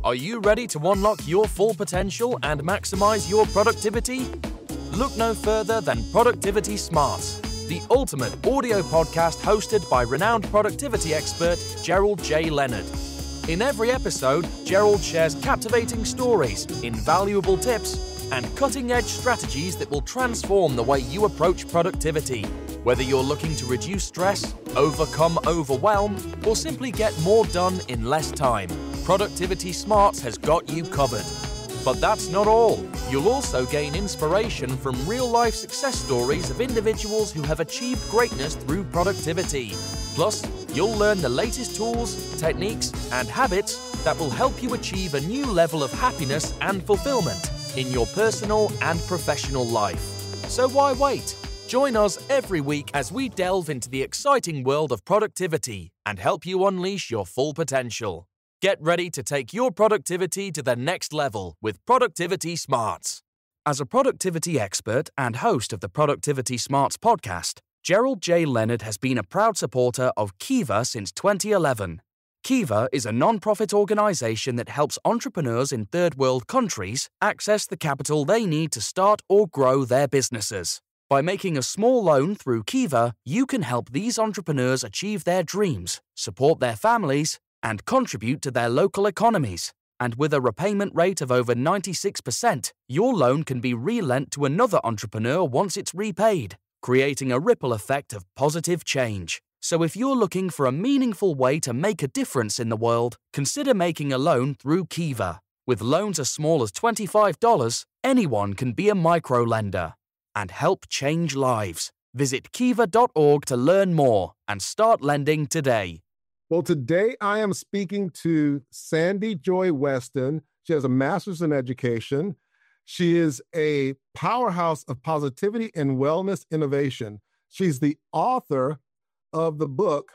Are you ready to unlock your full potential and maximize your productivity? Look no further than Productivity Smarts, the ultimate audio podcast hosted by renowned productivity expert Gerald J. Leonard. In every episode, Gerald shares captivating stories, invaluable tips, and cutting-edge strategies that will transform the way you approach productivity. Whether you're looking to reduce stress, overcome overwhelm, or simply get more done in less time, Productivity Smarts has got you covered. But that's not all. You'll also gain inspiration from real-life success stories of individuals who have achieved greatness through productivity. Plus, you'll learn the latest tools, techniques, and habits that will help you achieve a new level of happiness and fulfillment in your personal and professional life. So why wait? Join us every week as we delve into the exciting world of productivity and help you unleash your full potential. Get ready to take your productivity to the next level with Productivity Smarts. As a productivity expert and host of the Productivity Smarts podcast, Gerald J. Leonard has been a proud supporter of Kiva since 2011. Kiva is a non-profit organization that helps entrepreneurs in third world countries access the capital they need to start or grow their businesses. By making a small loan through Kiva, you can help these entrepreneurs achieve their dreams, support their families, and contribute to their local economies. And with a repayment rate of over 96%, your loan can be re-lent to another entrepreneur once it's repaid, creating a ripple effect of positive change. So if you're looking for a meaningful way to make a difference in the world, consider making a loan through Kiva. With loans as small as $25, anyone can be a microlender and help change lives. Visit kiva.org to learn more and start lending today. Well, today I am speaking to Sandy Joy Weston. She has a master's in education. She is a powerhouse of positivity and wellness innovation. She's the author of the book,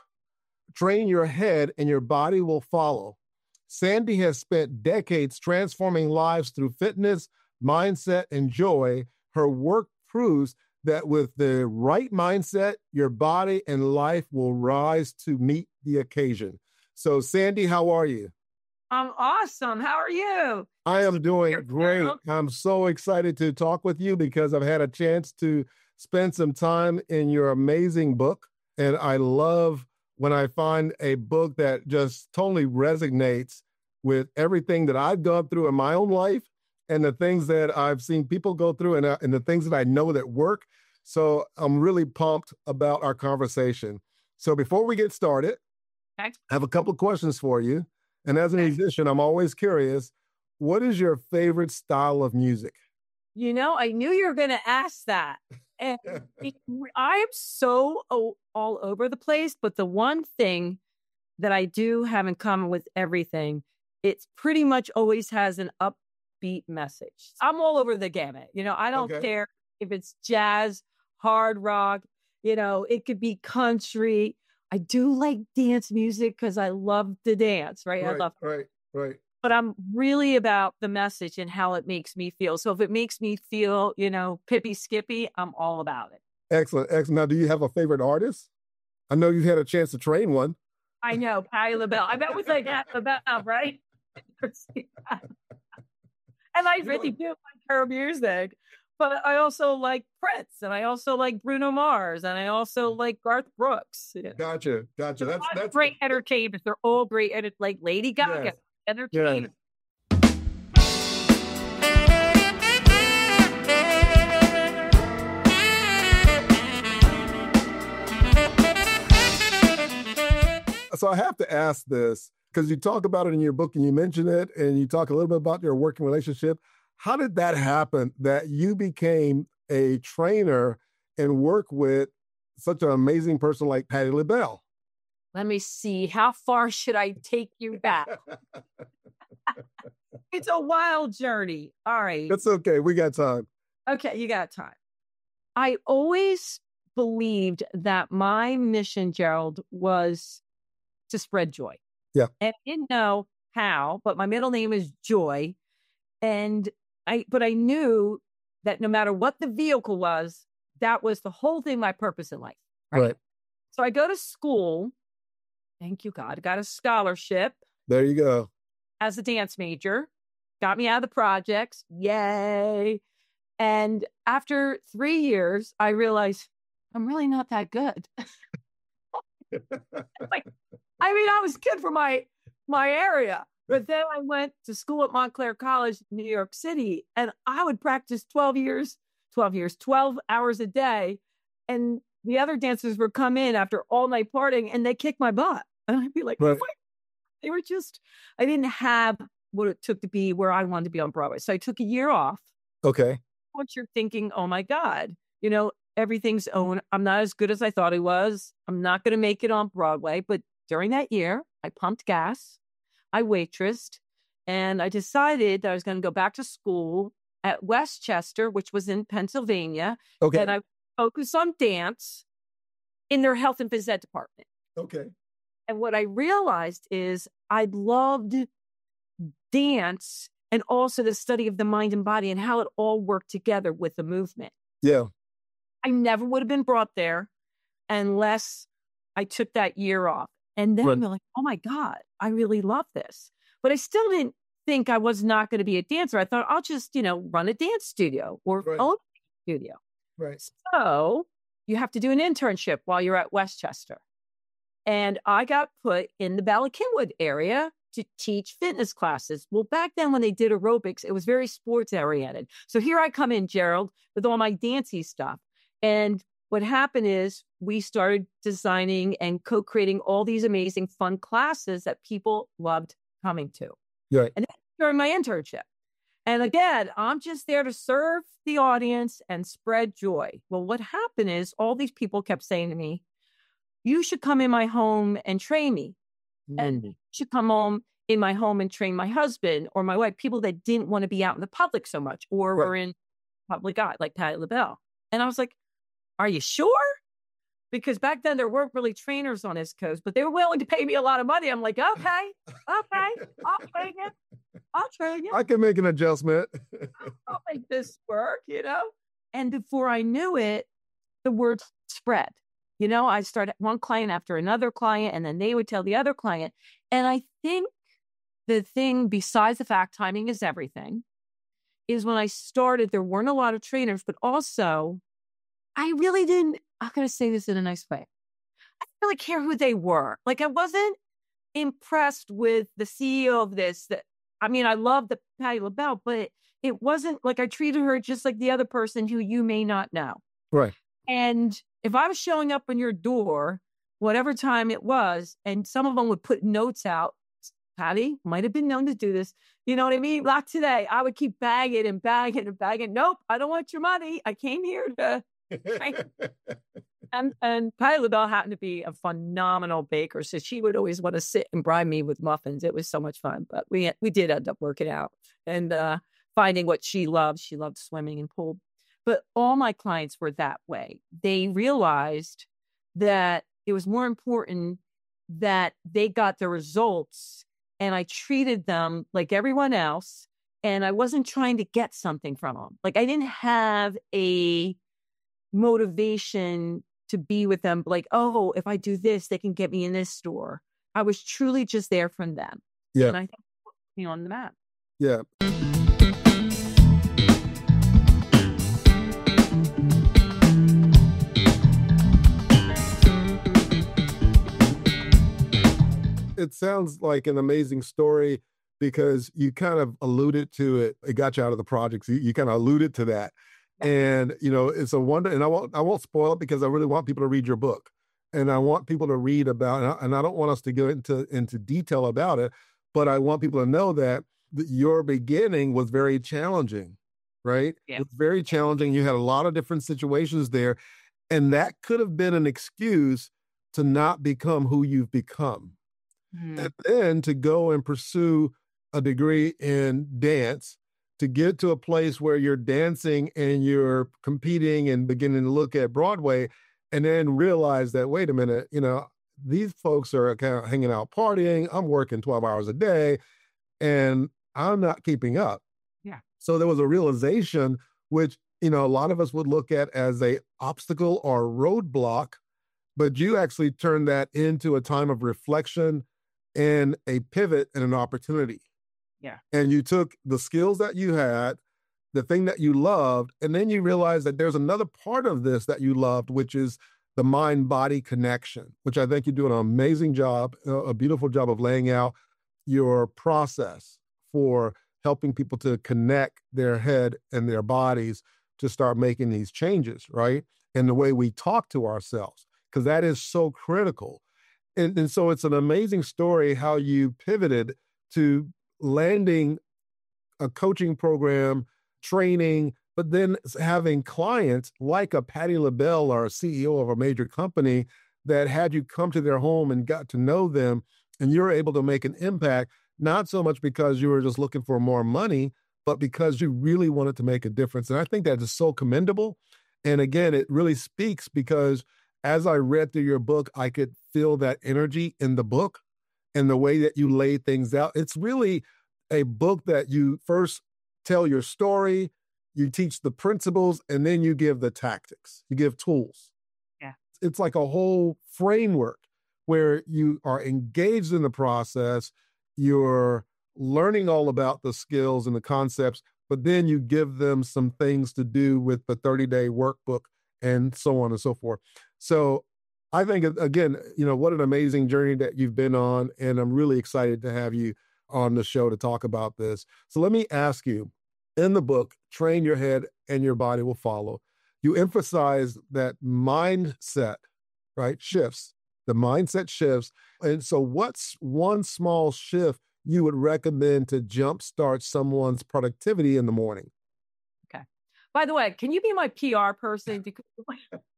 Train Your Head and Your Body Will Follow. Sandy has spent decades transforming lives through fitness, mindset, and joy. Her work proves that with the right mindset, your body and life will rise to meet the occasion. So, Sandy, how are you? I'm awesome. How are you? I am doing great. I'm so excited to talk with you because I've had a chance to spend some time in your amazing book. And I love when I find a book that just totally resonates with everything that I've gone through in my own life and the things that I've seen people go through and the things that I know that work. So I'm really pumped about our conversation. So before we get started, I have a couple of questions for you. And as a musician, I'm always curious, what is your favorite style of music? You know, I knew you were going to ask that. And I am so all over the place. But the one thing that I do have in common with everything, it's pretty much always has an upbeat message. I'm all over the gamut. You know, I don't care if it's jazz, hard rock, you know, it could be country. I do like dance music because I love to dance, right? I love it. Right. But I'm really about the message and how it makes me feel. So if it makes me feel, you know, pippy skippy, I'm all about it. Excellent. Now, do you have a favorite artist? I know you had a chance to train one. I know, Patti LaBelle. I bet was like LaBelle, right? And I really do like her music. But I also like Prince, and I also like Bruno Mars, and I also like Garth Brooks. Gotcha. That's great entertainment. They're all great, like Lady Gaga. Yes. Entertainment. So I have to ask this, because you talk about it in your book and you mention it, and you talk a little bit about your working relationship. How did that happen that you became a trainer and work with such an amazing person like Patti LaBelle? Let me see. How far should I take you back? It's a wild journey. All right. That's okay. We got time. Okay, you got time. I always believed that my mission, Gerald, was to spread joy. Yeah. And I didn't know how, but my middle name is Joy. But I knew that no matter what the vehicle was, that was the whole thing, my purpose in life. Right. So I go to school. Thank you, God. I got a scholarship. There you go. as a dance major, got me out of the projects. Yay. And after 3 years, I realized I'm really not that good. Like, I mean, I was good for my area. But then I went to school at Montclair College, New York City, and I would practice 12 hours a day. And the other dancers would come in after all night partying and they kick my butt. And I'd be like, Right. they were just, I didn't have what it took to be where I wanted to be on Broadway. So I took a year off. Okay. Once you're thinking, oh my God, everything's own. I'm not as good as I thought I was. I'm not going to make it on Broadway. But during that year, I pumped gas. I waitressed. And I decided that I was going to go back to school at Westchester, which was in Pennsylvania. Okay. And I focused on dance in their health and phys ed department. Okay. And what I realized is I loved dance and also the study of the mind and body and how it all worked together with the movement. Yeah. I never would have been brought there unless I took that year off. And then I'm like, oh my God, I really love this. But I still didn't think I was not going to be a dancer. I thought I'll just, run a dance studio or own a studio. Right. So you have to do an internship while you're at Westchester. And I got put in the Bala Cynwyd area to teach fitness classes. Well, back then when they did aerobics, it was very sports oriented. So here I come in, Gerald, with all my dancey stuff. And what happened is we started designing and co-creating all these amazing fun classes that people loved coming to. Right. And during my internship. And again, I'm just there to serve the audience and spread joy. Well, what happened is all these people kept saying to me, you should come in my home and train me. And you should come home in my home and train my husband or my wife, people that didn't want to be out in the public so much or were in public eye, like Patti LaBelle. And I was like, are you sure? Because back then there weren't really trainers on East Coast, but they were willing to pay me a lot of money. I'm like, okay, I'll train you. I can make an adjustment. I'll make this work, And before I knew it, the word spread. I started one client after another client, and then they would tell the other client. And I think the thing, besides the fact timing is everything, is when I started, there weren't a lot of trainers, but also I really didn't, I'm going to say this in a nice way. I didn't really care who they were. Like, I wasn't impressed with the CEO of this. I love the Patti LaBelle, but it wasn't like I treated her just like the other person who you may not know. Right. And if I was showing up on your door, whatever time it was, and some of them would put notes out, Patti might have been known to do this. You know what I mean? Not today. I would keep bagging and bagging and bagging. Nope, I don't want your money. I came here to. And Patti LaBelle happened to be a phenomenal baker, so she would always want to sit and bribe me with muffins. It was so much fun, but we did end up working out and finding what she loved. She loved swimming and pool. But all my clients were that way. They realized that it was more important that they got the results and I treated them like everyone else. And I wasn't trying to get something from them. Like, I didn't have a motivation to be with them. Like, oh, if I do this, they can get me in this store. I was truly just there from them. Yeah. And I think it put me on the map. Yeah. It sounds like an amazing story because you kind of alluded to it. It got you out of the projects. You kind of alluded to that. And, it's a wonder. And I won't spoil it because I really want people to read your book. And I want people to read about, and I don't want us to go into detail about it, but I want people to know that your beginning was very challenging, right? Yeah. It was very challenging. You had a lot of different situations there. And that could have been an excuse to not become who you've become. And then to go and pursue a degree in dance, to get to a place where you're dancing and you're competing and beginning to look at Broadway, and then realize that, wait a minute, these folks are kind of hanging out partying. I'm working 12 hours a day and I'm not keeping up. Yeah. So there was a realization, which, a lot of us would look at as a obstacle or roadblock, but you actually turned that into a time of reflection and a pivot and an opportunity. Yeah. And you took the skills that you had, the thing that you loved, and then you realized that there's another part of this that you loved, which is the mind-body connection, which I think you do an amazing job, a beautiful job of laying out your process for helping people to connect their head and their bodies to start making these changes, right? And the way we talk to ourselves, because that is so critical. And so it's an amazing story how you pivoted to landing a coaching program, training, but then having clients like a Patti LaBelle or a CEO of a major company that had you come to their home and got to know them, and you're able to make an impact, not so much because you were just looking for more money, but because you really wanted to make a difference. And I think that is so commendable. And again, it really speaks because as I read through your book, I could feel that energy in the book and the way that you lay things out. It's really a book that you first tell your story, you teach the principles, and then you give the tactics. You give tools. Yeah. It's like a whole framework where you are engaged in the process, you're learning all about the skills and the concepts, but then you give them some things to do with the 30-day workbook and so on and so forth. So I think, again, what an amazing journey that you've been on, and I'm really excited to have you on the show to talk about this. So let me ask you, in the book, Train Your Head and Your Body Will Follow, you emphasize that mindset, right, shifts. The mindset shifts. And so what's one small shift you would recommend to jumpstart someone's productivity in the morning? Okay. By the way, can you be my PR person? Because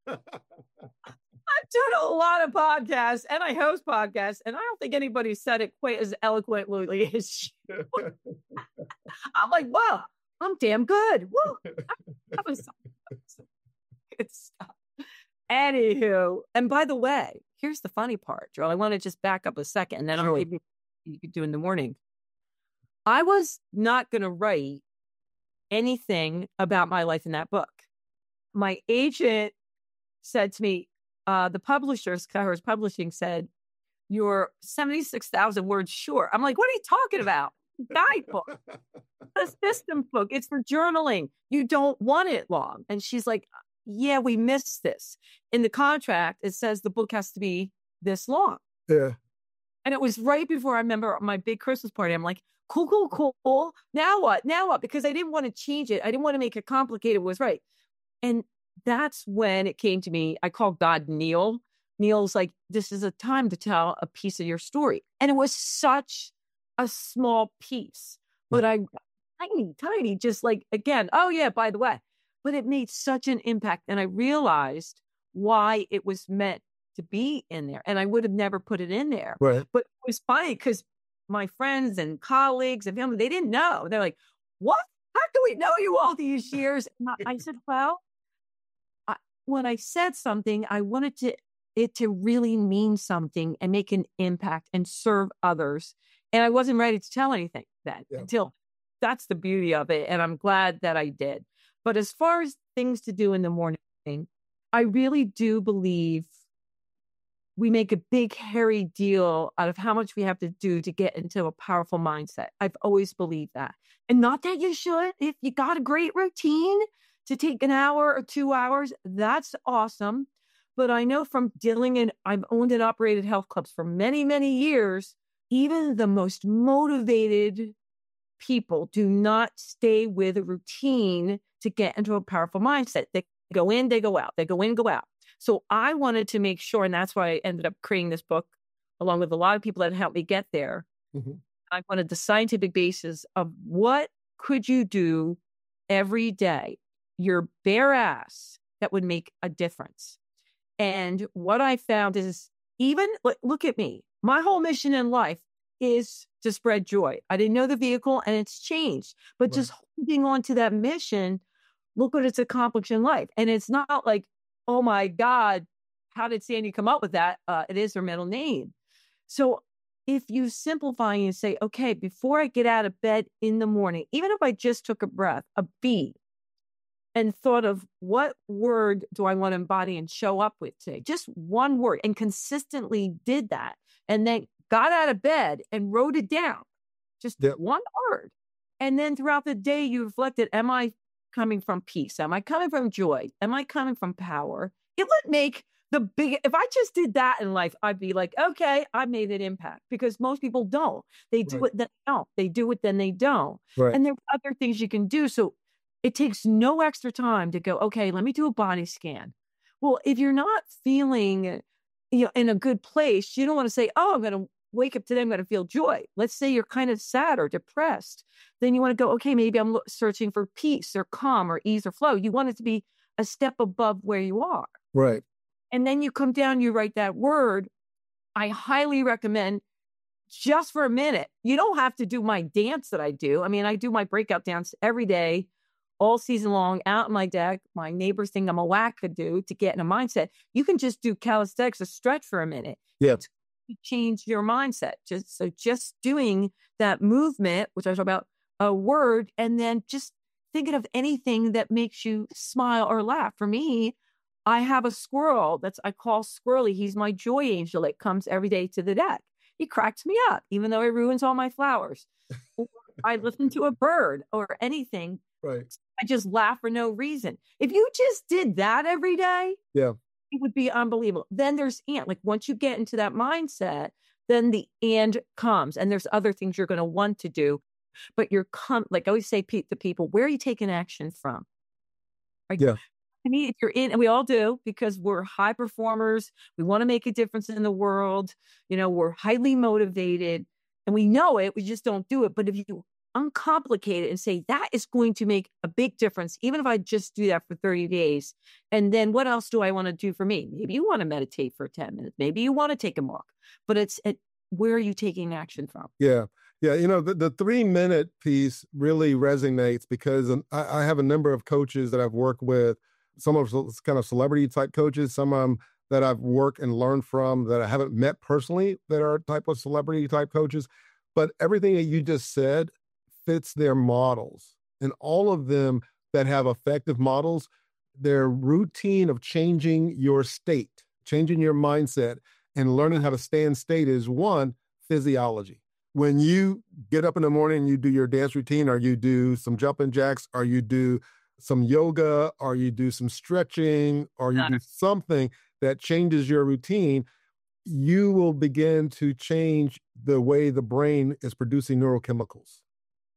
I've done a lot of podcasts and I host podcasts, and I don't think anybody said it quite as eloquently as you. I'm like, wow, I'm damn good. Woo. That was good stuff. Anywho, and by the way, here's the funny part, Joel. I want to just back up a second, and then maybe you could do in the morning. I was not going to write anything about my life in that book. My agent said to me, the publisher, Skyhorse Publishing, said, "You're 76,000 words short." I'm like, what are you talking about? Guidebook, a system book. It's for journaling. You don't want it long. And she's like, yeah, we missed this. In the contract, it says the book has to be this long. Yeah. And it was right before I remember my big Christmas party. I'm like, cool. Now what? Because I didn't want to change it. I didn't want to make it complicated. It was right. And that's when it came to me. I called God Neil. Neil's like, this is a time to tell a piece of your story. And it was such a small piece, but tiny, just like, again, oh yeah, by the way, but it made such an impact. And I realized why it was meant to be in there. And I would have never put it in there. Right. But it was funny because my friends and colleagues and family, they didn't know. They're like, what? How do we know you all these years? And I said, well, when I said something, I wanted it to really mean something and make an impact and serve others. And I wasn't ready to tell anything then until that's the beauty of it. And I'm glad that I did. But as far as things to do in the morning, I really do believe we make a big, hairy deal out of how much we have to do to get into a powerful mindset. I've always believed that. And not that you should. If you got a great routine to take an hour or 2 hours, that's awesome. But I know from I've owned and operated health clubs for many, many years, even the most motivated people do not stay with a routine to get into a powerful mindset. They go in, they go out. They go in, go out. So I wanted to make sure, and that's why I ended up creating this book, along with a lot of people that helped me get there. Mm-hmm. I wanted the scientific basis of what could you do every day, your bare ass, that would make a difference. And what I found is, even, look at me, my whole mission in life is to spread joy. I didn't know the vehicle, and it's changed. But just holding on to that mission, look what it's accomplished in life. And it's not like, oh my God, how did Sandy come up with that? It is her middle name. So if you simplify and say, okay, before I get out of bed in the morning, even if I just took a breath, a beat, and thought of what word do I want to embody and show up with today? Just one word, and consistently did that. And then got out of bed and wrote it down. just one word. And then throughout the day, you reflected, am I coming from peace? Am I coming from joy? Am I coming from power? It would make if I just did that in life, I'd be like, okay, I made an impact, because most people don't. They do it, then they don't. They do it, then they don't. Right. And there are other things you can do. So it takes no extra time to go, okay, let me do a body scan. Well, if you're not feeling, in a good place, you don't want to say, oh, I'm going to wake up today, I'm going to feel joy. Let's say you're kind of sad or depressed. Then you want to go, okay, maybe I'm searching for peace or calm or ease or flow. You want it to be a step above where you are. Right. And then you come down, you write that word. I highly recommend, just for a minute. You don't have to do my dance that I do. I mean, I do my breakout dance every day, all season long, out on my deck. My neighbors think I'm a wackadoo to get in a mindset. You can just do calisthenics, a stretch for a minute. Yeah. To change your mindset. Just doing that movement, which I talk about, a word, and then just thinking of anything that makes you smile or laugh. For me, I have a squirrel I call Squirrely. He's my joy angel that comes every day to the deck. He cracks me up, even though he ruins all my flowers. Or I listen to a bird or anything. Right. I just laugh for no reason. If you just did that every day, it would be unbelievable. Then there's like once you get into that mindset, then the and comes, and there's other things you're going to want to do. But like I always say to people, where are you taking action from? I mean, if you're in, and we all do, because we're high performers, we want to make a difference in the world. We're highly motivated, and we know it. We just don't do it. But if you uncomplicate it and say that is going to make a big difference, even if I just do that for 30 days, and then what else do I want to do for me? Maybe you want to meditate for 10 minutes. Maybe you want to take a walk. But it's where are you taking action from? Yeah. Yeah. The 3-minute piece really resonates, because I have a number of coaches that I've worked with. Some of them kind of celebrity type coaches, some of them that I've worked and learned from that I haven't met personally that are type of celebrity type coaches. But everything that you just said fits their models. And all of them that have effective models, their routine of changing your state, changing your mindset, and learning how to stay in state is one, physiology. When you get up in the morning, you do your dance routine, or you do some jumping jacks, or you do some yoga, or you do some stretching, or you do something that changes your routine, you will begin to change the way the brain is producing neurochemicals.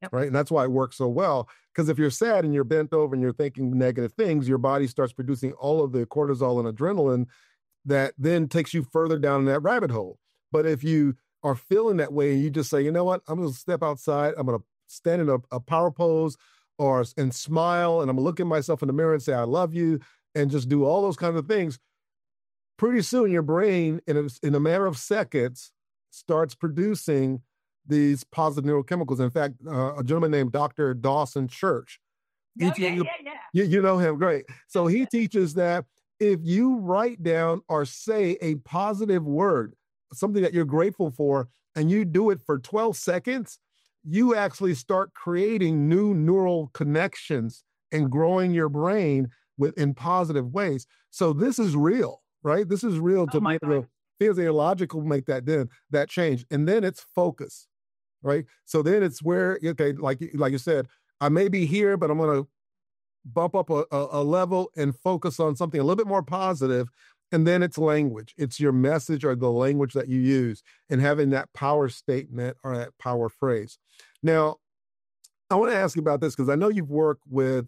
Yep. Right. And that's why it works so well. Because if you're sad and you're bent over and you're thinking negative things, your body starts producing all of the cortisol and adrenaline that then takes you further down that rabbit hole. But if you are feeling that way and you just say, you know what, I'm going to step outside, I'm going to stand in a power pose and smile, and I'm going to look at myself in the mirror and say, I love you, and just do all those kinds of things, pretty soon your brain, in a matter of seconds, starts producing these positive neurochemicals. In fact, a gentleman named Dr. Dawson Church. You know him, great. So he teaches that if you write down or say a positive word, something that you're grateful for, and you do it for 12 seconds, you actually start creating new neural connections and growing your brain in positive ways. So this is real, right? This is real to make the physiological make that change. And then it's focus, right? So then it's where, okay, like you said, I may be here, but I'm going to bump up a level and focus on something a little bit more positive. And then it's language. It's your message or the language that you use, and having that power statement or that power phrase. Now, I want to ask you about this because I know you've worked with,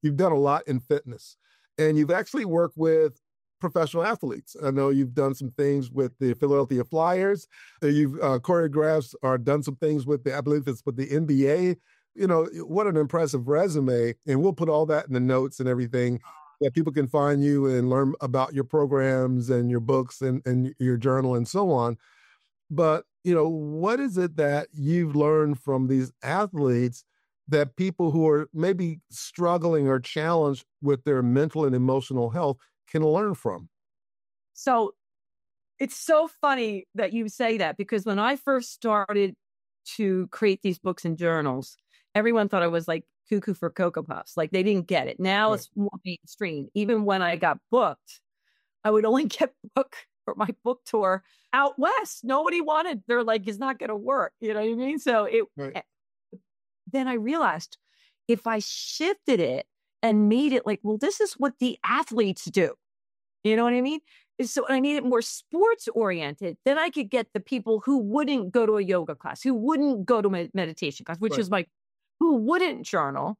you've done a lot in fitness, and you've actually worked with professional athletes. I know you've done some things with the Philadelphia Flyers. You've choreographed or done some things with I believe it's with the NBA. What an impressive resume. And we'll put all that in the notes and everything, that people can find you and learn about your programs and your books and your journal and so on. But, what is it that you've learned from these athletes that people who are maybe struggling or challenged with their mental and emotional health can learn from? So it's so funny that you say that, because when I first started to create these books and journals, everyone thought I was like cuckoo for Cocoa Puffs. Like they didn't get it. Now It's more mainstream. Even when I got booked, I would only get booked for my book tour out west. Nobody wanted, they're like, it's not going to work. You know what I mean? So then I realized if I shifted it and made it like, well, this is what the athletes do. You know what I mean? So I made it more sports oriented. Then I could get the people who wouldn't go to a yoga class, who wouldn't go to a meditation class, which is who wouldn't journal.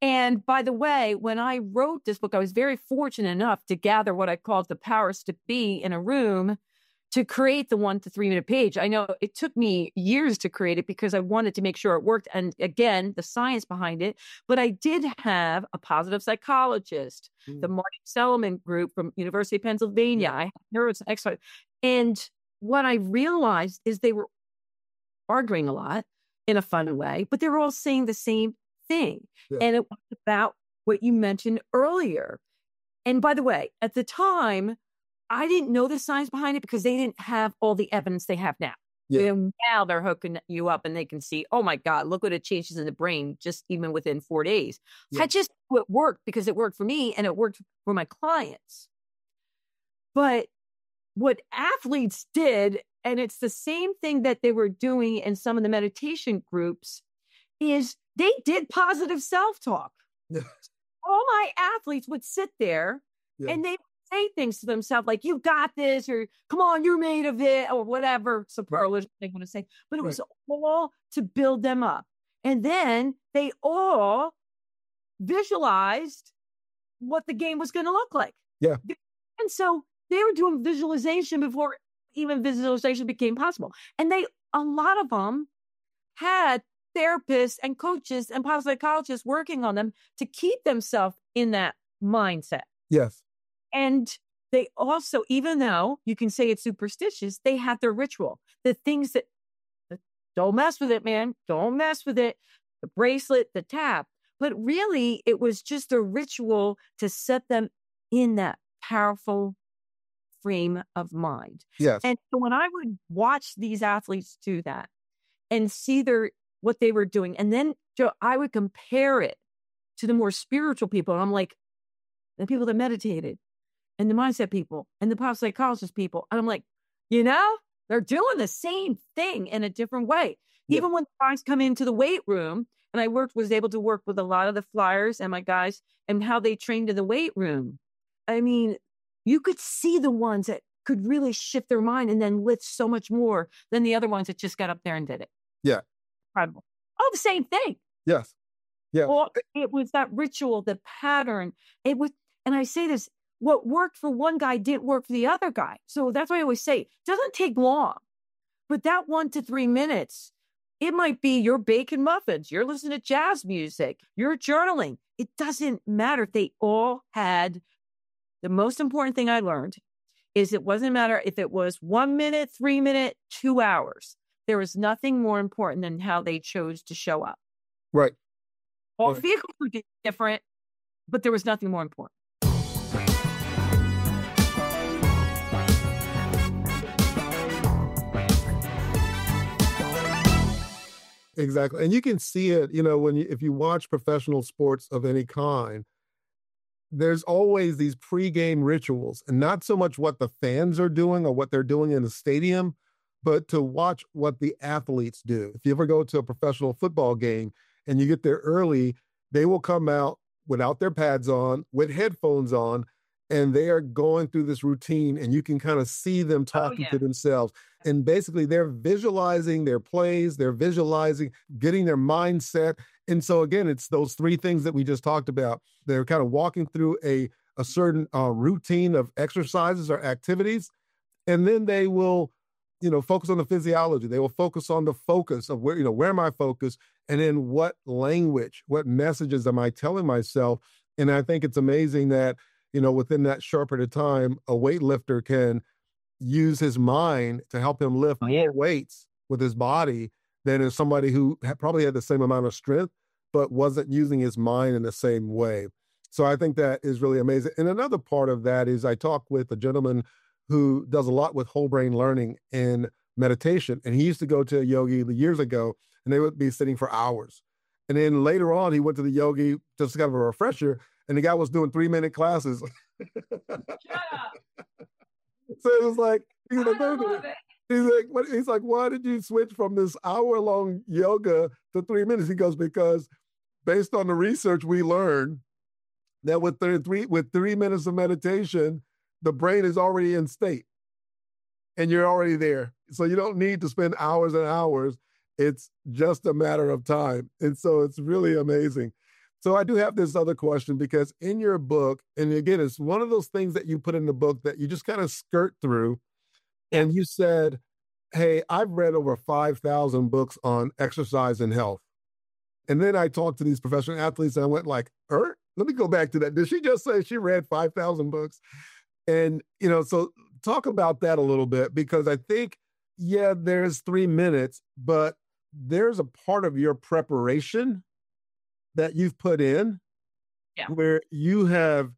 And by the way, when I wrote this book, I was very fortunate enough to gather what I called the powers to be in a room to create the 1 to 3 minute page. I know it took me years to create it because I wanted to make sure it worked. And again, the science behind it. But I did have a positive psychologist, the Marty Selman group from University of Pennsylvania. I had neuroscience expert. And what I realized is they were arguing a lot in a fun way, but they were all saying the same thing. Yeah. And it was about what you mentioned earlier. And by the way, at the time, I didn't know the science behind it because they didn't have all the evidence they have now. Yeah. And now they're hooking you up and they can see, oh my God, look what it changes in the brain just even within 4 days. Yeah. I just knew it worked because it worked for me and it worked for my clients. But what athletes did, and it's the same thing that they were doing in some of the meditation groups, is they did positive self-talk. Yeah. All my athletes would sit there and they say things to themselves like, you got this, or come on, you're made of it, or whatever superlative they want to say. But it was all to build them up. And then they all visualized what the game was going to look like. Yeah. And so they were doing visualization before even visualization became possible. And a lot of them had therapists and coaches and positive psychologists working on them to keep themselves in that mindset. Yes. And they also, even though you can say it's superstitious, they had their ritual. The things that, don't mess with it, man. Don't mess with it. The bracelet, the tap. But really, it was just a ritual to set them in that powerful frame of mind. Yes. And so when I would watch these athletes do that and see what they were doing, and then I would compare it to the more spiritual people. And I'm like, the people that meditated, and the mindset people, and the positive psychologist people. And I'm like, they're doing the same thing in a different way. Yeah. Even when guys come into the weight room, and I was able to work with a lot of the flyers and my guys and how they trained in the weight room. I mean, you could see the ones that could really shift their mind and then lift so much more than the other ones that just got up there and did it. Yeah. Incredible. Oh, the same thing. Yes. Yeah. Well, it was that ritual, the pattern. It was, and I say this, what worked for one guy didn't work for the other guy. So that's why I always say, it doesn't take long. But that 1 to 3 minutes, it might be you're baking muffins, you're listening to jazz music, you're journaling. It doesn't matter. They all had, the most important thing I learned is it wasn't matter if it was 1 minute, 3 minutes, 2 hours. There was nothing more important than how they chose to show up. Right. All vehicles were different, but there was nothing more important. Exactly. And you can see it, if you watch professional sports of any kind, there's always these pregame rituals, and not so much what the fans are doing or what they're doing in the stadium, but to watch what the athletes do. If you ever go to a professional football game and you get there early, they will come out without their pads on, with headphones on, and they are going through this routine, and you can kind of see them talking to themselves. And basically they're visualizing their plays, they're visualizing, getting their mindset. And so again, it's those three things that we just talked about. They're kind of walking through a certain routine of exercises or activities, and then they will, focus on the physiology. They will focus on the focus of where am I focused, and then what language, what messages am I telling myself? And I think it's amazing that, within that short period of time, a weightlifter can use his mind to help him lift more weights with his body than is somebody who probably had the same amount of strength, but wasn't using his mind in the same way. So I think that is really amazing. And another part of that is I talked with a gentleman who does a lot with whole brain learning and meditation. And he used to go to a yogi years ago, and they would be sitting for hours. And then later on, he went to the yogi just kind of a refresher, and the guy was doing 3-minute classes. Shut up. So it was like, he's like, I love it. he's like, why did you switch from this hour-long yoga to 3 minutes? He goes, because based on the research, we learned that with 3 minutes of meditation, the brain is already in state and you're already there. So you don't need to spend hours and hours. It's just a matter of time. And so it's really amazing. So I do have this other question, because in your book, and again, it's one of those things that you put in the book that you just kind of skirt through. And you said, hey, I've read over 5,000 books on exercise and health. And then I talked to these professional athletes and I went like, let me go back to that. Did she just say she read 5,000 books? And, so talk about that a little bit, because I think, yeah, there's 3 minutes, but there's a part of your preparation that you've put in where you have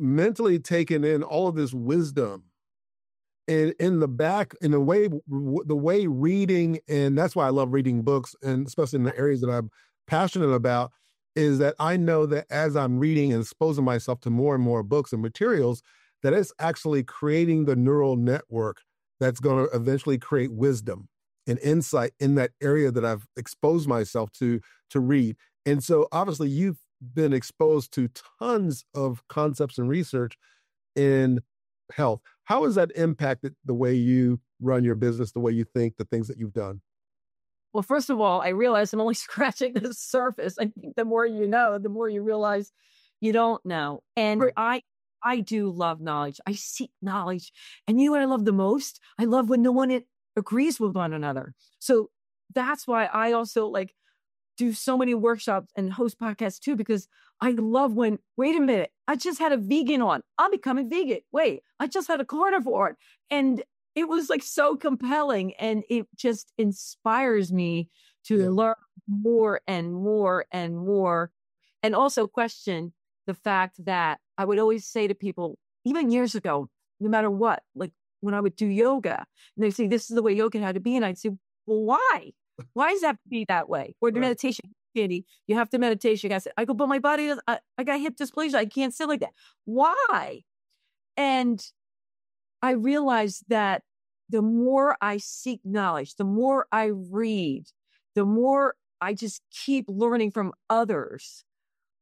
mentally taken in all of this wisdom. And in the back, in a way, the way reading, and that's why I love reading books, and especially in the areas that I'm passionate about, is that I know that as I'm reading and exposing myself to more and more books and materials, that it's actually creating the neural network that's going to eventually create wisdom and insight in that area that I've exposed myself to read. And so obviously you've been exposed to tons of concepts and research in health. How has that impacted the way you run your business, the way you think, the things that you've done? Well, first of all, I realize I'm only scratching the surface. I think the more you know, the more you realize you don't know. And I do love knowledge. I seek knowledge. And you know what I love the most? I love when no one agrees with one another. So that's why I also do so many workshops and host podcasts too, because I love when, wait a minute, I just had a vegan on. I'm becoming vegan. Wait, I just had a carnivore on. And it was so compelling, and it just inspires me to learn more and more and more. And also question the fact that I would always say to people, even years ago, no matter what, when I would do yoga, and they say, this is the way yoga had to be. And I'd say, well, why? Why does that have to be that way? Or the meditation, Andy, you have to meditate. I go, but my body, I got hip dysplasia. I can't sit like that. Why? And I realized that the more I seek knowledge, the more I read, the more I just keep learning from others.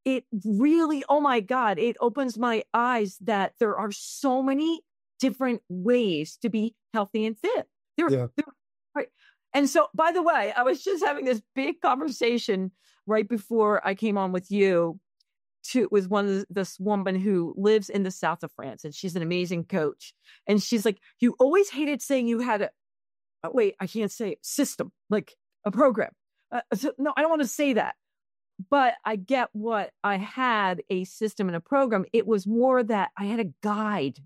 It really, oh my God, it opens my eyes that there are so many different ways to be healthy and fit. Right. And so, by the way, I was just having this big conversation right before I came on with you with this woman who lives in the south of France, and she's an amazing coach. And she's like, you always hated saying you had I can't say it, system, like a program. No, I don't want to say that. But I get what I had, a system and a program. It was more that I had a guide.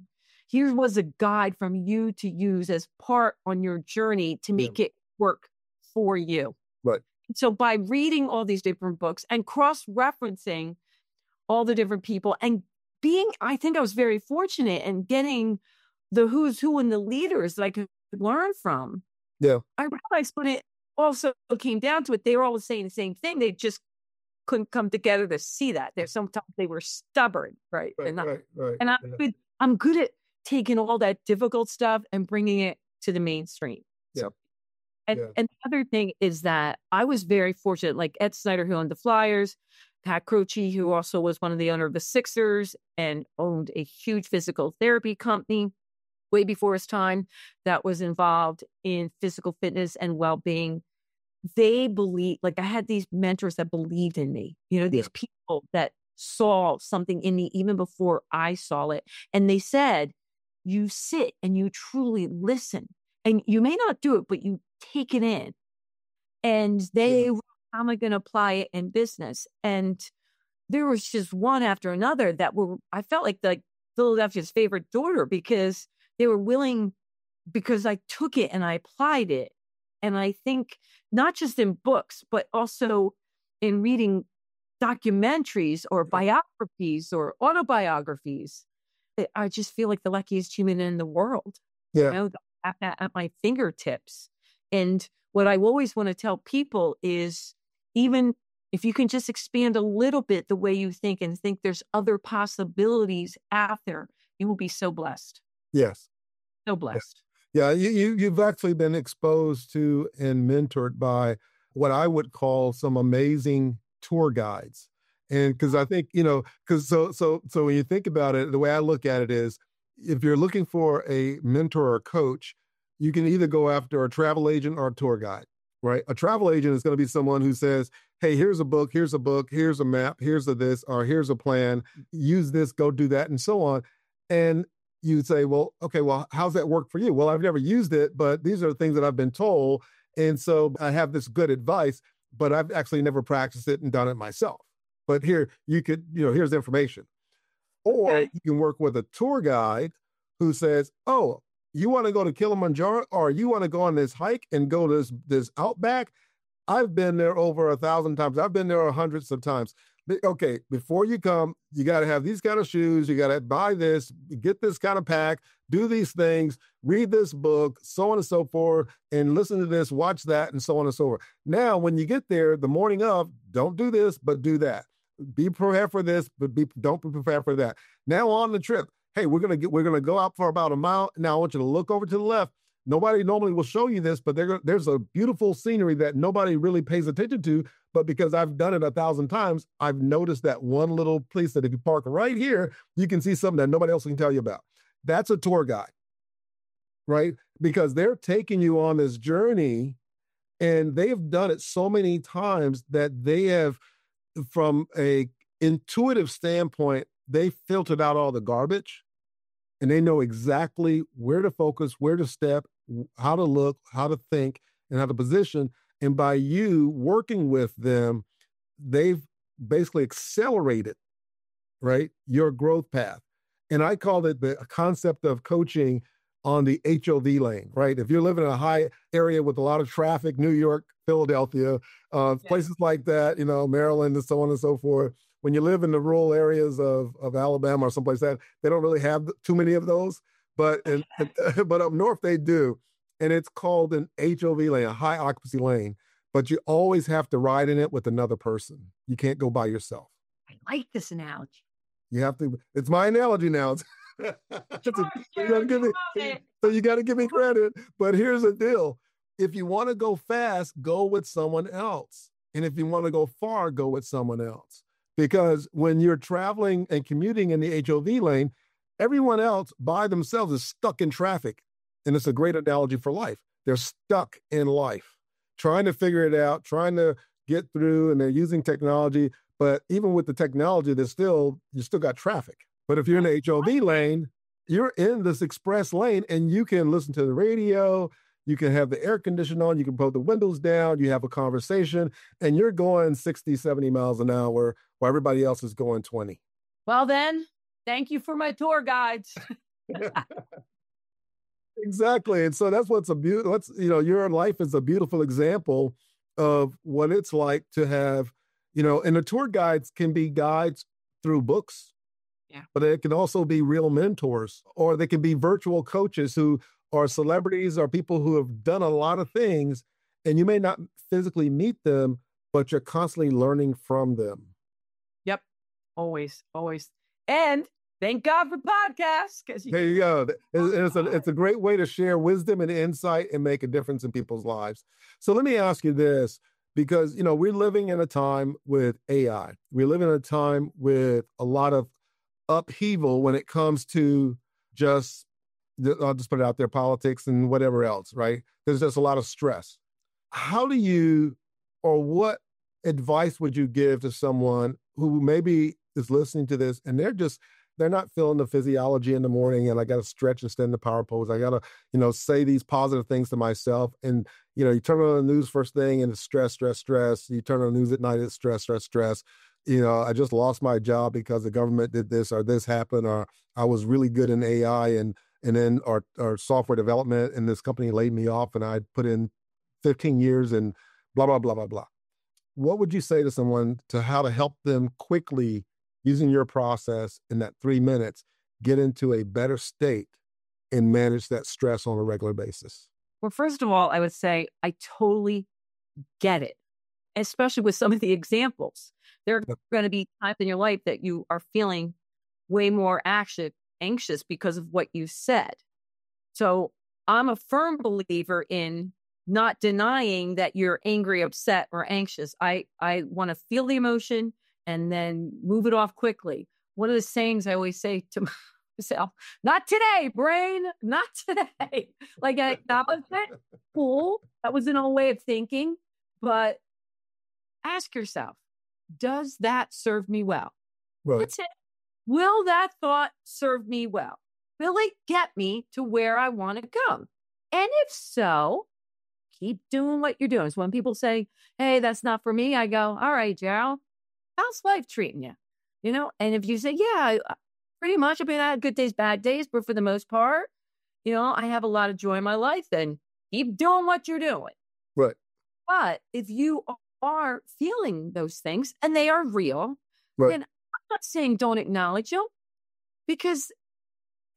Here was a guide from you to use as part on your journey to make it work for you. Right. So by reading all these different books and cross-referencing all the different people and I think I was very fortunate in getting the who's who and the leaders that I could learn from. Yeah. I realized when it also came down to it, they were all saying the same thing. They just couldn't come together to see that. Sometimes they were stubborn, right? And I'm good at taking all that difficult stuff and bringing it to the mainstream. Yeah. And the other thing is that I was very fortunate, like Ed Snyder, who owned the Flyers, Pat Croce, who also was one of the owner of the Sixers and owned a huge physical therapy company way before his time that was involved in physical fitness and well-being. They believe, I had these mentors that believed in me, these people that saw something in me even before I saw it. And they said, you sit and you truly listen, and you may not do it, but you take it in. And how am I going to apply it in business? And there was just one after another I felt like Philadelphia's favorite daughter, because they were willing, because I took it and I applied it. And I think not just in books, but also in reading documentaries or biographies or autobiographies, I just feel like the luckiest human in the world. Yeah. At my fingertips. And what I always want to tell people is, even if you can just expand a little bit the way you think and think there's other possibilities out there, you will be so blessed. Yes. So blessed. Yeah, you've actually been exposed to and mentored by what I would call some amazing tour guides. And because I think, because so when you think about it, the way I look at it is if you're looking for a mentor or coach, you can either go after a travel agent or a tour guide, right? A travel agent is going to be someone who says, hey, here's a book, here's a map, here's a this, or here's a plan, use this, go do that, and so on. And you say, well, okay, well, how's that work for you? Well, I've never used it, but these are the things that I've been told. And so I have this good advice, but I've actually never practiced it and done it myself. But here you could, here's the information. Or you can work with a tour guide who says, oh, you want to go to Kilimanjaro, or you want to go on this hike and go to this outback? I've been there over 1,000 times. I've been there hundreds of times. Okay, before you come, you got to have these kind of shoes. You got to buy this, get this kind of pack, do these things, read this book, so on and so forth, and listen to this, watch that, and so on and so forth. Now, when you get there, the morning of, don't do this, but do that. Be prepared for this, but don't be prepared for that. Now on the trip, hey, we're gonna go out for about a mile. Now I want you to look over to the left. Nobody normally will show you this, but there's a beautiful scenery that nobody really pays attention to. But because I've done it 1,000 times, I've noticed that one little place that if you park right here, you can see something that nobody else can tell you about. That's a tour guide, right? Because they're taking you on this journey, and they've done it so many times that they have, from a intuitive standpoint, they filtered out all the garbage, and they know exactly where to focus, where to step, how to look, how to think, and how to position. And by you working with them, they've basically accelerated, right, your growth path. And I call it the concept of coaching on the HOV lane, right? If you're living in a high area with a lot of traffic, New York, Philadelphia, places like that, Maryland and so on and so forth. When you live in the rural areas of Alabama or someplace that they don't really have too many of those, but but up north they do. And it's called an HOV lane, a high occupancy lane. But you always have to ride in it with another person. You can't go by yourself. I like this analogy. You have to. It's my analogy now. So you got to give me credit. But here's the deal. If you want to go fast, go with someone else. And if you want to go far, go with someone else. Because when you're traveling and commuting in the HOV lane, everyone else by themselves is stuck in traffic. And it's a great analogy for life. They're stuck in life, trying to figure it out, trying to get through, and they're using technology. But even with the technology, you still got traffic. But if you're in the HOV lane, you're in this express lane, and you can listen to the radio, you can have the air conditioner on, you can put the windows down, you have a conversation, and you're going 60, 70 miles an hour while everybody else is going 20. Well, then, thank you for my tour guides. Exactly. And so that's your life is a beautiful example of what it's like to have, and the tour guides can be guides through books. Yeah. But it can also be real mentors, or they can be virtual coaches who are celebrities or people who have done a lot of things, and you may not physically meet them, but you're constantly learning from them. Yep. Always. And thank God for podcasts. There you go. It's a great way to share wisdom and insight and make a difference in people's lives. So let me ask you this, because, we're living in a time with AI. We're living in a time with a lot of upheaval when it comes to I'll just put it out there, politics and whatever else, right? There's just a lot of stress. How do you, or what advice would you give to someone who maybe is listening to this and they're not feeling the physiology in the morning, and I got to stretch and stand the power pose. I got to, say these positive things to myself. And, you turn on the news first thing and it's stress. You turn on the news at night, it's stress. I just lost my job because the government did this, or this happened, or I was really good in AI and then our software development, and this company laid me off, and I put in 15 years and blah, blah, blah, blah, blah. What would you say to someone to how to help them quickly, using your process in that 3 minutes, get into a better state and manage that stress on a regular basis? Well, first of all, I would say I totally get it, especially with some of the examples. There are going to be times in your life that you are feeling way more anxious because of what you said. So I'm a firm believer in not denying that you're angry, upset, or anxious. I want to feel the emotion and then move it off quickly. One of the sayings I always say to myself, not today, brain, not today. Like that was it. Cool. That was an old way of thinking. But ask yourself, does that serve me well? Right. That's it. Will that thought serve me well? Will it get me to where I want to go? And if so, keep doing what you're doing. So when people say, hey, that's not for me, I go, all right, Gerald, how's life treating you? You know, and if you say, yeah, pretty much, I mean, I had good days, bad days, but for the most part, you know, I have a lot of joy in my life, then keep doing what you're doing. Right. But if you are feeling those things and they are real, Right. then I'm not saying don't acknowledge them, because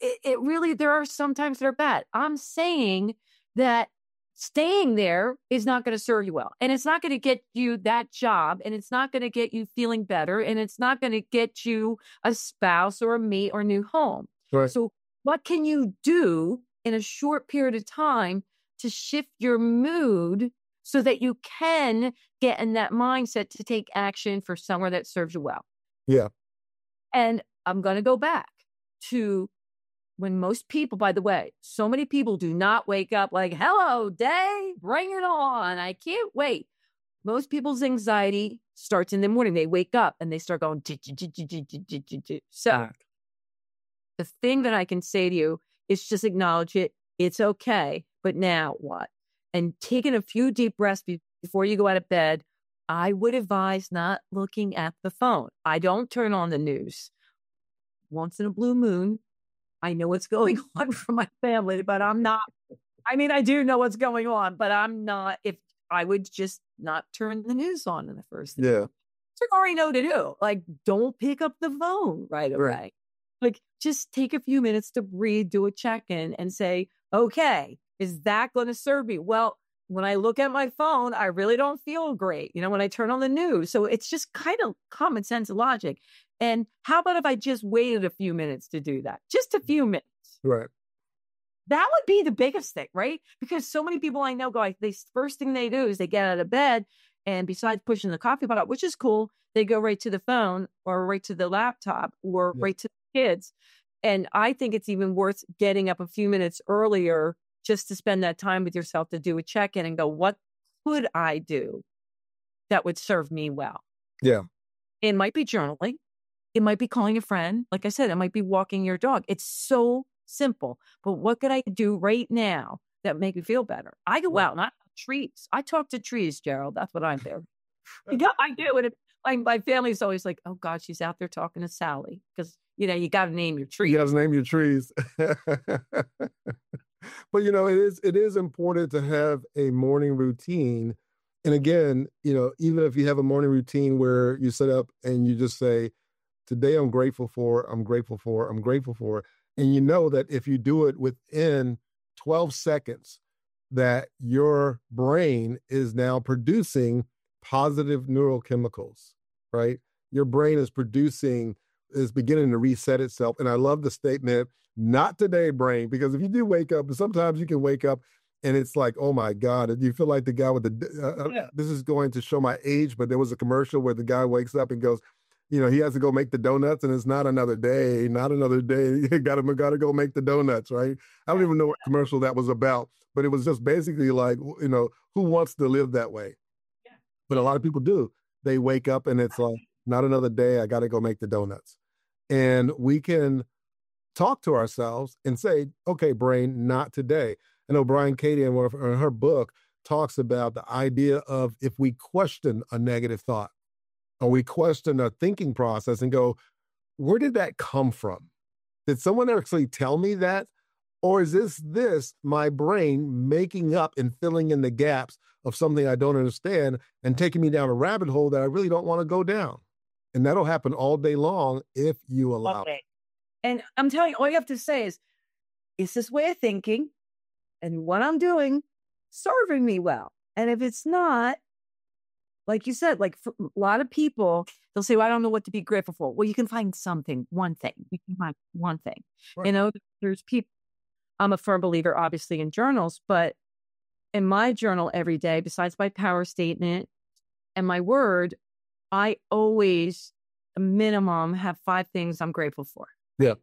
it really, there are sometimes they're bad. I'm saying that staying there is not going to serve you well. And it's not going to get you that job. And it's not going to get you feeling better. And it's not going to get you a spouse or a mate or a new home. Right. So what can you do in a short period of time to shift your mood so that you can get in that mindset to take action for somewhere that serves you well? Yeah. And I'm going to go back to when most people, by the way, so many people do not wake up like, hello, day, bring it on. I can't wait. Most people's anxiety starts in the morning. They wake up and they start going. So the thing that I can say to you is just acknowledge it. It's okay. But now what? And taking a few deep breaths before you go out of bed, I would advise not looking at the phone. I don't turn on the news. Once in a blue moon, I know what's going on for my family, but I'm not. I mean, I do know what's going on, but I'm not. If I would just not turn the news on in the first thing. Yeah. You already know to do. Like, don't pick up the phone right away. Right. Like, just take a few minutes to breathe, do a check-in and say, okay, is that going to serve me? Well, when I look at my phone, I really don't feel great, you know, when I turn on the news. So it's just kind of common sense logic. And how about if I just waited a few minutes to do that? Just a few minutes. Right. That would be the biggest thing, right? Because so many people I know go, the first thing they do is they get out of bed, and besides pushing the coffee pot up, which is cool, they go right to the phone or right to the laptop or right to the kids. And I think it's even worth getting up a few minutes earlier just to spend that time with yourself to do a check-in and go, what could I do that would serve me well? Yeah. It might be journaling. It might be calling a friend. Like I said, it might be walking your dog. It's so simple. But what could I do right now that make me feel better? I go out and I trees. I talk to trees, Gerald. That's what I'm there. Yeah, I do. And my family's always like, oh God, she's out there talking to Sally. Because, you know, you got to name your trees. You got to name your trees. But, you know, it is important to have a morning routine. And again, you know, even if you have a morning routine where you set up and you just say, today I'm grateful for, I'm grateful for, I'm grateful for. And you know that if you do it within 12 seconds, that your brain is now producing positive neurochemicals, right? Your brain is beginning to reset itself. And I love the statement, not today, brain, because if you do wake up, and sometimes you can wake up and it's like, oh my God, you feel like the guy with this is going to show my age, but there was a commercial where the guy wakes up and goes, you know, he has to go make the donuts and it's not another day. You gotta go make the donuts, right? I don't even know what commercial that was about, but it was just basically like, you know, who wants to live that way? Yeah. But a lot of people do. They wake up and it's like, not another day, I gotta go make the donuts. And we can talk to ourselves and say, okay, brain, not today. I know Brian Katie in her book talks about the idea of if we question a negative thought, or we question a thinking process and go, where did that come from? Did someone actually tell me that? Or is this my brain making up and filling in the gaps of something I don't understand and taking me down a rabbit hole that I really don't want to go down? And that'll happen all day long if you allow it. And I'm telling you, all you have to say is this way of thinking and what I'm doing serving me well? And if it's not, like you said, like for a lot of people, they'll say, well, I don't know what to be grateful for. Well, you can find something, one thing. You can find one thing. Right. You know, there's people. I'm a firm believer, obviously, in journals, but in my journal every day, besides my power statement and my word, I always, a minimum, have 5 things I'm grateful for. Yeah.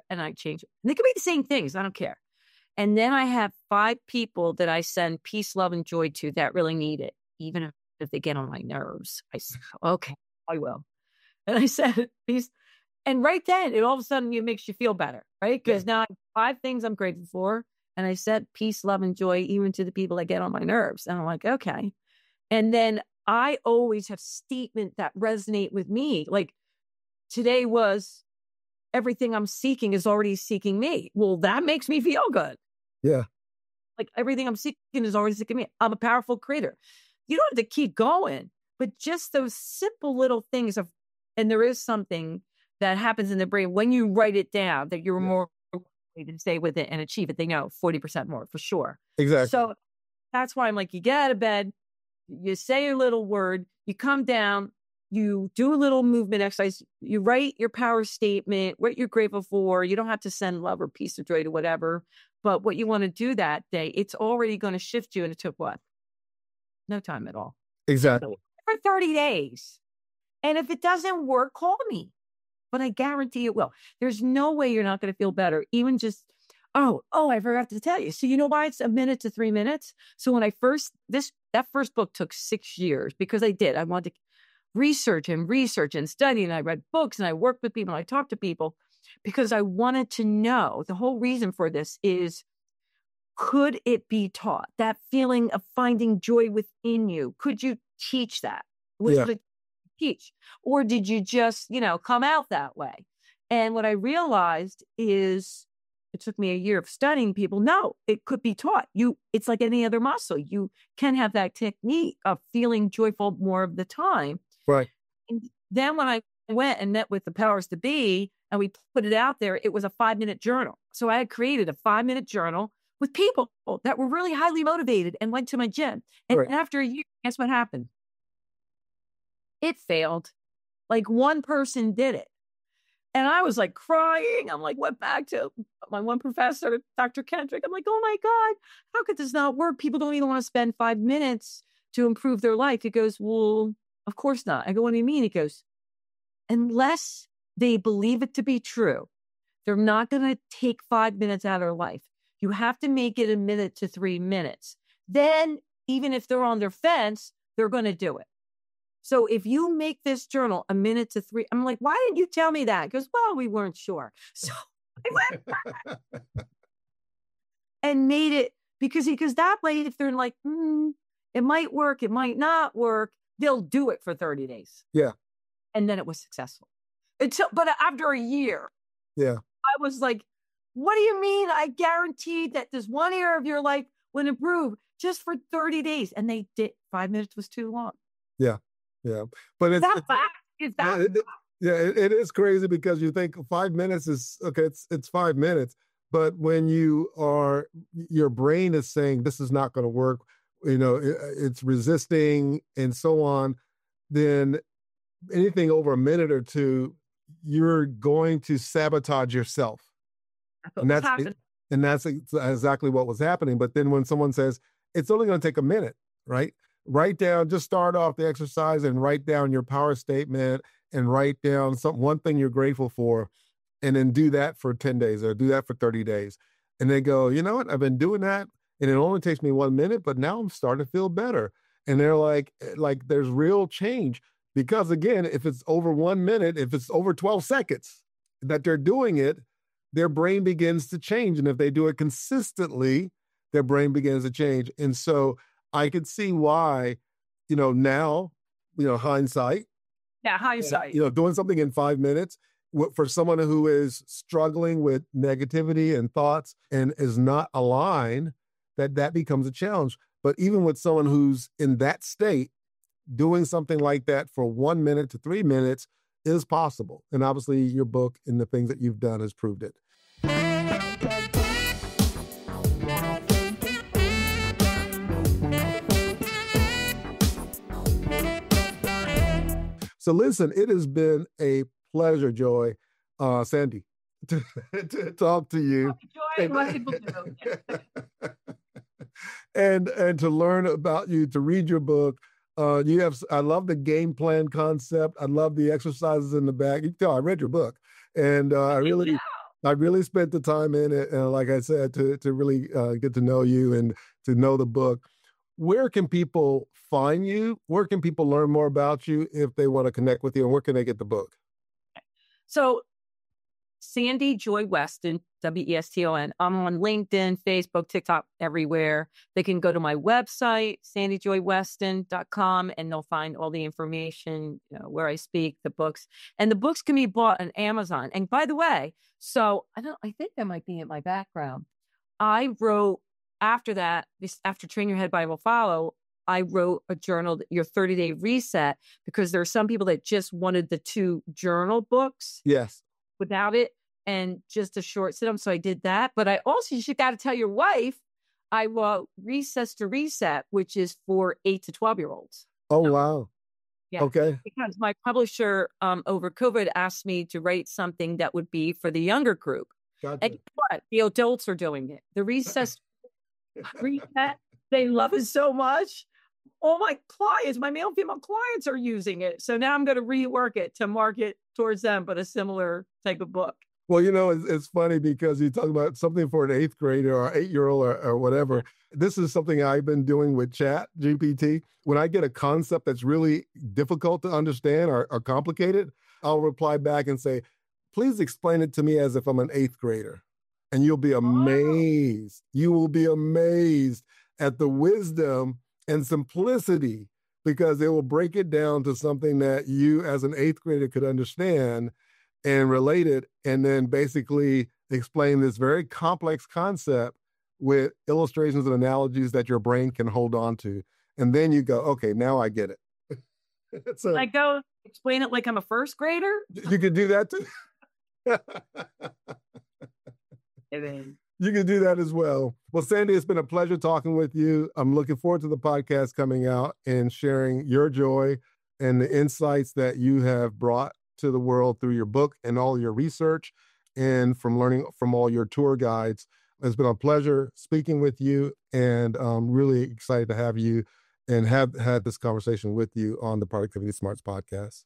And I change it. And they could be the same things. I don't care. And then I have 5 people that I send peace, love, and joy to that really need it, even if they get on my nerves. I say, okay, I will. And I said peace. And right then, it all of a sudden it makes you feel better, right? Because now I have 5 things I'm grateful for. And I said peace, love, and joy even to the people that get on my nerves. And I'm like, okay. And then I always have statements that resonate with me. Like today was, everything I'm seeking is already seeking me. Well, that makes me feel good. Yeah. Like everything I'm seeking is already seeking me. I'm a powerful creator. You don't have to keep going, but just those simple little things of, and there is something that happens in the brain when you write it down that you're more likely to stay with it and achieve it. They know 40% more for sure. Exactly. So that's why I'm like, you get out of bed, you say your little word, you come down, you do a little movement exercise, you write your power statement, what you're grateful for. You don't have to send love or peace or joy to whatever, but what you want to do that day, it's already going to shift you. And it took what? No time at all. Exactly. For 30 days. And if it doesn't work, call me. But I guarantee it will. There's no way you're not going to feel better. Even just, I forgot to tell you. So you know why it's a minute to 3 minutes? So when that first book took 6 years because I wanted to research and study, and I read books and I worked with people and I talked to people because I wanted to know. The whole reason for this is, could it be taught? That feeling of finding joy within you. Could you teach that? Was it teach? Or did you just, come out that way? And what I realized is, it took me a year of studying people. No, it could be taught. It's like any other muscle. You can have that technique of feeling joyful more of the time. Right. And then when I went and met with the powers to be and we put it out there, it was a 5-minute journal. So I had created a 5-minute journal with people that were really highly motivated and went to my gym. And after a year, guess what happened? It failed. Like one person did it. And I was like crying. I'm like, went back to my one professor, Dr. Kendrick. I'm like, oh my God, how could this not work? People don't even want to spend 5 minutes to improve their life. He goes, well, of course not. I go, what do you mean? He goes, unless they believe it to be true, they're not going to take 5 minutes out of their life. You have to make it a minute to 3 minutes. Then, even if they're on their fence, they're going to do it. So if you make this journal a minute to 3, I'm like, why didn't you tell me that? He goes, well, we weren't sure. So I went back and made it because that way, if they're like, it might work, it might not work, they'll do it for 30 days. Yeah. And then it was successful. But after a year, I was like, what do you mean? I guaranteed that this one area of your life would improve just for 30 days. And they did. 5 minutes was too long. Yeah. Yeah. But it is crazy because you think 5 minutes is okay. It's 5 minutes. But when your brain is saying this is not going to work, it's resisting and so on, then anything over a minute or two, you're going to sabotage yourself. And that's exactly what was happening. But then when someone says, it's only going to take a minute, right? Write down, just start off the exercise and write down your power statement and write down one thing you're grateful for, and then do that for 10 days or do that for 30 days. And they go, you know what? I've been doing that and it only takes me 1 minute, but now I'm starting to feel better. And they're like there's real change because again, if it's over 1 minute, if it's over 12 seconds that they're doing it, their brain begins to change. And if they do it consistently, their brain begins to change. And so I could see why, now, hindsight. Yeah, hindsight. Doing something in 5 minutes for someone who is struggling with negativity and thoughts and is not aligned, that becomes a challenge. But even with someone who's in that state, doing something like that for 1 minute to 3 minutes is possible. And obviously your book and the things that you've done has proved it. So listen, it has been a pleasure, Joy. Sandy, to talk to you. And to learn about you, to read your book. I love the game plan concept. I love the exercises in the back. You can tell I read your book, and I really spent the time in it. And like I said, to really get to know you and to know the book. Where can people find you? Where can people learn more about you if they want to connect with you? And where can they get the book? So Sandy Joy Weston, Weston. I'm on LinkedIn, Facebook, TikTok, everywhere. They can go to my website, sandyjoyweston.com, and they'll find all the information, where I speak, the books. And the books can be bought on Amazon. And by the way, I think that might be in my background. I wrote after Train Your Head, Body Will Follow, I wrote a journal, your 30-day reset, because there are some people that just wanted the 2 journal books. Yes. Without it and just a short sit-up. So I did that. But I also, you got to tell your wife, I wrote Recess to Reset, which is for 8 to 12-year-olds. Oh, wow. Yeah. Okay. Because my publisher over COVID asked me to write something that would be for the younger group. Gotcha. And what? The adults are doing it. The Recess Reset, they love it so much. All my clients, my male and female clients are using it. So now I'm going to rework it to market towards them, but a similar type of book. Well, it's funny because you talk about something for an 8th grader or 8-year-old or whatever. This is something I've been doing with Chat GPT. When I get a concept that's really difficult to understand or complicated, I'll reply back and say, please explain it to me as if I'm an 8th grader. And you'll be amazed. You will be amazed at the wisdom and simplicity, because it will break it down to something that you as an 8th grader could understand and relate it, and then basically explain this very complex concept with illustrations and analogies that your brain can hold on to. And then you go, okay, now I get it. So, I go explain it like I'm a 1st grader? You could do that too. You can do that as well. Well, Sandy, it's been a pleasure talking with you. I'm looking forward to the podcast coming out and sharing your joy and the insights that you have brought to the world through your book and all your research and from learning from all your tour guides. It's been a pleasure speaking with you, and I'm really excited to have you and have had this conversation with you on the Productivity Smarts podcast.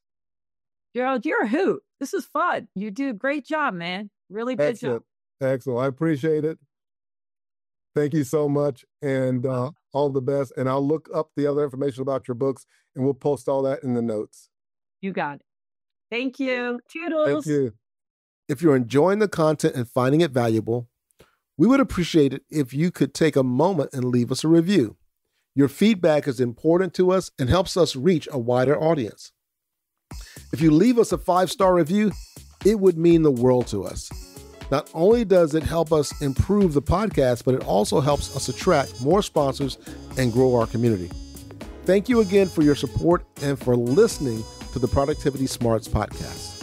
Gerald, you're a hoot. This is fun. You do a great job, man. Really good job. Excellent. I appreciate it. Thank you so much, and all the best. And I'll look up the other information about your books, and we'll post all that in the notes. You got it. Thank you. Toodles. Thank you. If you're enjoying the content and finding it valuable, we would appreciate it if you could take a moment and leave us a review. Your feedback is important to us and helps us reach a wider audience. If you leave us a 5-star review, it would mean the world to us. Not only does it help us improve the podcast, but it also helps us attract more sponsors and grow our community. Thank you again for your support and for listening to the Productivity Smarts podcast.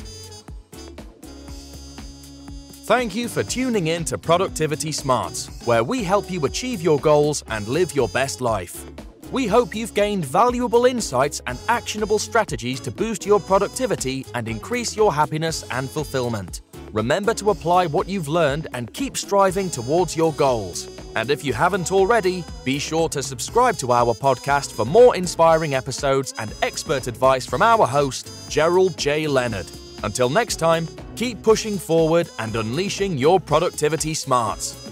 Thank you for tuning in to Productivity Smarts, where we help you achieve your goals and live your best life. We hope you've gained valuable insights and actionable strategies to boost your productivity and increase your happiness and fulfillment. Remember to apply what you've learned and keep striving towards your goals. And if you haven't already, be sure to subscribe to our podcast for more inspiring episodes and expert advice from our host, Gerald J. Leonard. Until next time, keep pushing forward and unleashing your productivity smarts.